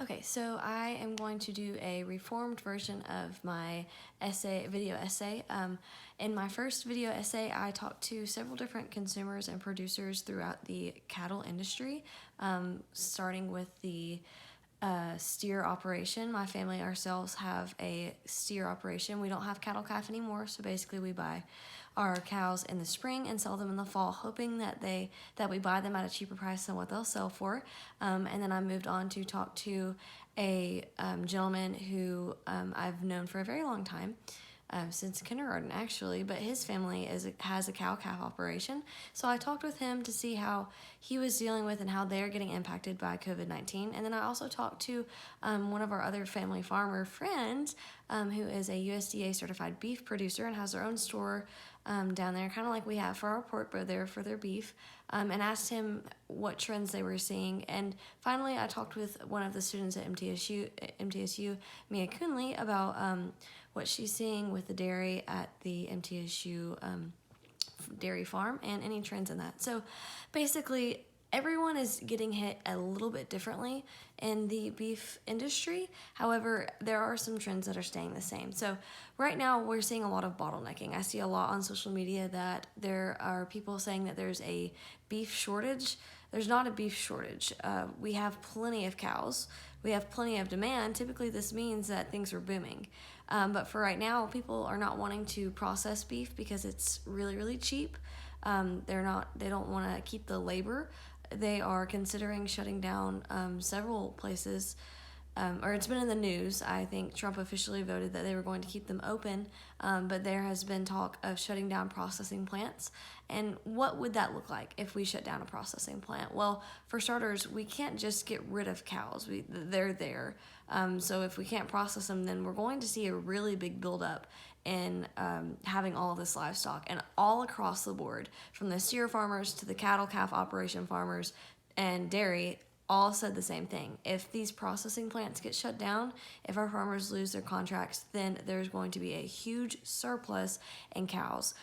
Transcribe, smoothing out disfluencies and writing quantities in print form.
Okay, so I am going to do a reformed version of my video essay. In my first video essay, I talked to several different consumers and producers throughout the cattle industry, starting with the steer operation. My family ourselves have a steer operation. We don't have cattle calf anymore, so basically we buy our cows in the spring and sell them in the fall, hoping that we buy them at a cheaper price than what they'll sell for. And then I moved on to talk to a gentleman who I've known for a very long time, since kindergarten actually, but his family has a cow calf operation. So I talked with him to see how he was dealing with and how they're getting impacted by COVID-19. And then I also talked to one of our other family farmer friends, who is a USDA certified beef producer and has their own store down there, kind of like we have for our pork, but there for their beef, and asked him what trends they were seeing. And finally, I talked with one of the students at MTSU, Mia Kunle, about what she's seeing with the dairy at the MTSU dairy farm and any trends in that. So basically, everyone is getting hit a little bit differently in the beef industry. However, there are some trends that are staying the same. So right now we're seeing a lot of bottlenecking. I see a lot on social media that there are people saying that there's a beef shortage. There's not a beef shortage. We have plenty of cows. We have plenty of demand. Typically this means that things are booming. But for right now, people are not wanting to process beef because it's really, really cheap. They don't want to keep the labor. They are considering shutting down several places, or it's been in the news. I think Trump officially voted that they were going to keep them open, but there has been talk of shutting down processing plants. And what would that look like if we shut down a processing plant? Well, for starters, we can't just get rid of cows. They're there. So if we can't process them, then we're going to see a really big buildup in having all of this livestock. And all across the board, from the steer farmers to the cattle calf operation farmers and dairy, all said the same thing. If these processing plants get shut down, if our farmers lose their contracts, then there's going to be a huge surplus in cows.